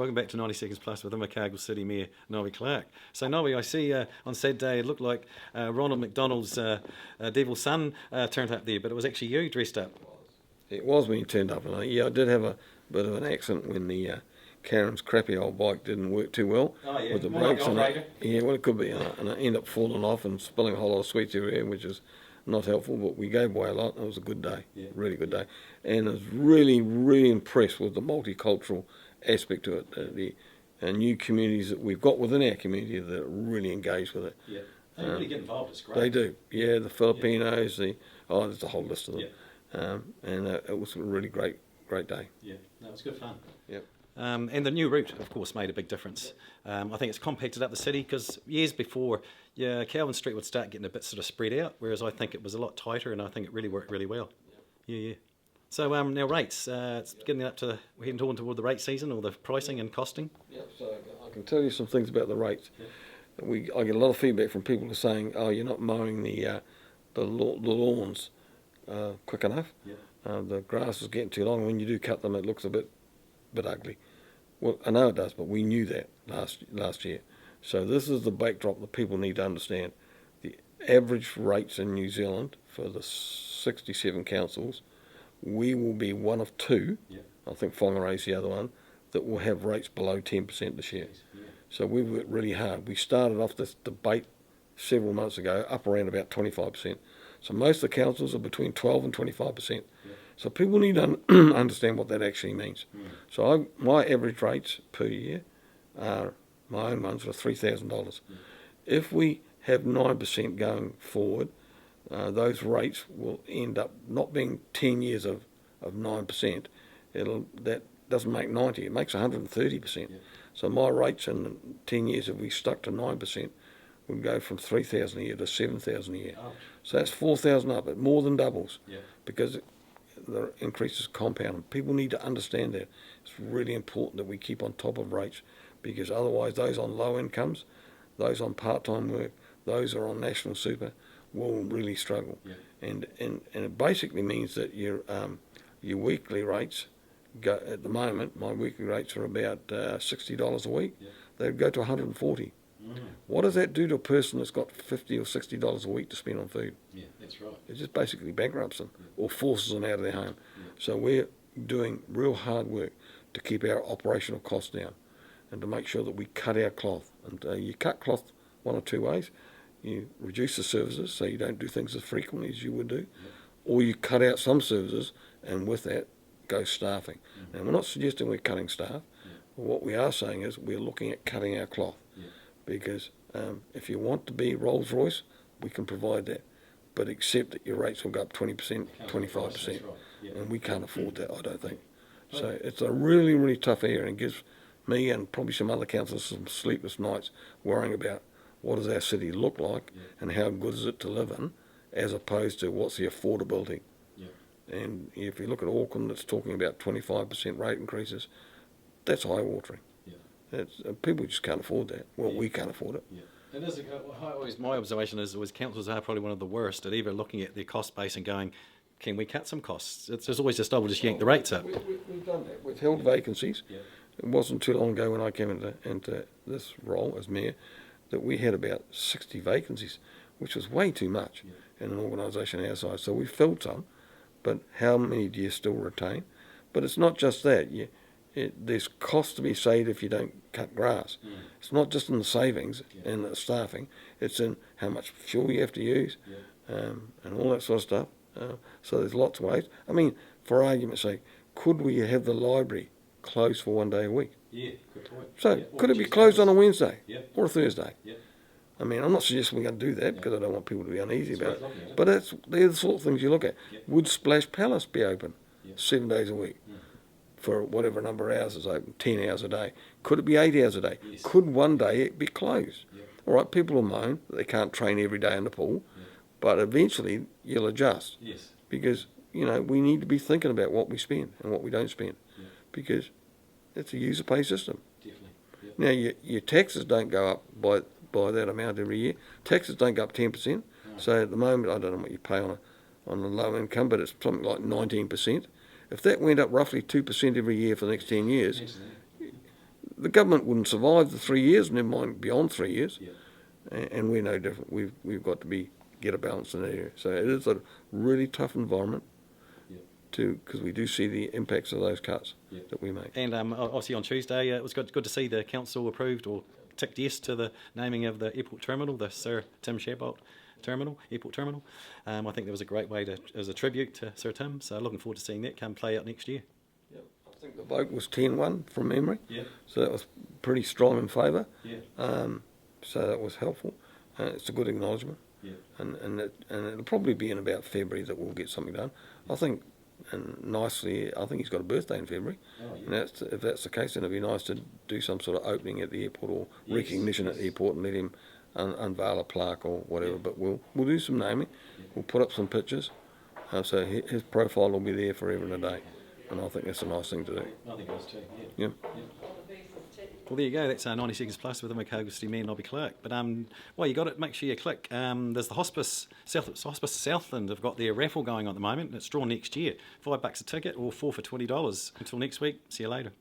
Welcome back to 90 Seconds Plus with Invercargill City Mayor Nobby Clark. So Nobby, I see on Saturday it looked like Ronald McDonald's devil's son turned up there, but it was actually you dressed up. It was when you turned up, and I did have a bit of an accident when the Karen's crappy old bike didn't work too well with the brakes on it. Yeah, well it could be, and I ended up falling off and spilling a whole lot of sweets everywhere, which is not helpful, but we gave away a lot. It was a good day, really good day, and I was really, really impressed with the multicultural aspect to it, the new communities that we've got within our community that are really engaged with it. Yeah, they really get involved, it's great. They do, yeah, the Filipinos, there's a whole list of them, and it was a really great day. Yeah, no, it was good fun. Yep. And the new route, of course, made a big difference. I think it's compacted up the city, because years before, Calvin Street would start getting a bit sort of spread out, whereas I think it was a lot tighter, and I think it really worked really well. Yeah. So now rates, it's getting up to, we're heading toward the rate season, or the pricing and costing. Yeah, so I can tell you some things about the rates. Yeah. I get a lot of feedback from people who are saying, oh, you're not mowing the lawns quick enough. Yeah. The grass is getting too long. When you do cut them, it looks a bit ugly. Well, I know it does, but we knew that last year. So this is the backdrop that people need to understand. The average rates in New Zealand for the 67 councils, we will be one of two, I think Whangarei's the other one, that will have rates below 10% this year. Yeah. So we worked really hard. We started off this debate several months ago up around about 25%. So most of the councils are between 12 and 25%. Yeah. So people need to understand what that actually means. Mm. So my average rates per year are, my own ones, are $3,000. Mm. If we have 9% going forward, those rates will end up not being 10 years of 9%. That doesn't make 90, it makes 130%. Yeah. So my rates in 10 years, if we stuck to 9%, would go from 3,000 a year to 7,000 a year. Oh. So that's 4,000 up, it more than doubles, because the increases compound. People need to understand that. It's really important that we keep on top of rates, because otherwise those on low incomes, those on part-time work, those who are on national super, will really struggle. Yeah. And it basically means that your weekly rates go, at the moment, my weekly rates are about $60 a week. Yeah. They'd go to $140. Mm. What does that do to a person that's got $50 or $60 a week to spend on food? Yeah, that's right. It just basically bankrupts them or forces them out of their home. Yeah. So we're doing real hard work to keep our operational costs down and to make sure that we cut our cloth. And you cut cloth one or two ways. You reduce the services so you don't do things as frequently as you would do, or you cut out some services, and with that goes staffing. Mm-hmm. Now, we're not suggesting we're cutting staff. What we are saying is we're looking at cutting our cloth, because if you want to be Rolls Royce, we can provide that, but accept that your rates will go up 20%, 25%, and we can't afford that, I don't think. So it's a really, really tough area, and it gives me and probably some other councillors some sleepless nights worrying about what does our city look like and how good is it to live in, as opposed to what's the affordability. Yeah. And if you look at Auckland, that's talking about 25% rate increases. That's eye-watering. Yeah. People just can't afford that. Well, we can't afford it. Yeah. It is my observation is councils are probably one of the worst at either looking at their cost base and going, can we cut some costs? It's always just, we'll just yank the rates up. We've done that. We've held vacancies. Yeah. It wasn't too long ago when I came into this role as mayor that we had about 60 vacancies, which was way too much in an organisation our size. So we filled some, but how many do you still retain? But it's not just that. There's cost to be saved if you don't cut grass. Mm. It's not just in the savings and the staffing, it's in how much fuel you have to use and all that sort of stuff. So there's lots of ways. I mean, for argument's sake, could we have the library closed for one day a week? Yeah, good point. So could it be closed on a Wednesday or a Thursday? Yeah. I mean, I'm not suggesting we're going to do that because I don't want people to be uneasy about it. But they're the sort of things you look at. Yeah. Would Splash Palace be open 7 days a week for whatever number of hours it's open, 10 hours a day? Could it be 8 hours a day? Yes. Could one day it be closed? Yeah. All right, people will moan that they can't train every day in the pool, but eventually you'll adjust. Yes. Because, we need to be thinking about what we spend and what we don't spend. Yeah. Because it's a user pay system. Definitely. Yep. Now, your taxes don't go up by that amount every year. Taxes don't go up 10%. No. So at the moment, I don't know what you pay on a low income, but it's something like 19%. If that went up roughly 2% every year for the next 10 years, the government wouldn't survive the 3 years, never mind beyond 3 years. Yeah. And we're no different. We've got to get a balance in that area. So it is a really tough environment because we do see the impacts of those cuts that we make. And obviously on Tuesday, it was good to see the council approved or ticked yes to the naming of the airport terminal, the Sir Tim Shadbolt airport terminal. I think that was a great way as a tribute to Sir Tim. So looking forward to seeing that come play out next year. I think the vote was 10-1 from memory. Yeah. So that was pretty strong in favour. Yeah. So that was helpful. It's a good acknowledgement. Yeah. And it'll probably be in about February that we'll get something done. I think, and nicely, I think he's got a birthday in February. Oh, yeah. And if that's the case, then it'd be nice to do some sort of opening at the airport or recognition at the airport and let him unveil a plaque or whatever. But we'll do some naming. We'll put up some pictures. So his profile will be there forever and a day. And I think that's a nice thing to do. I think it was too. Yeah. Well, there you go. That's 90 Seconds Plus with Invercargill City Mayor Nobby Clark. But well, you got it. Make sure you click. There's the Hospice Southland. Have got their raffle going on at the moment. It's drawn next year. $5 a ticket or 4 for $20. Until next week. See you later.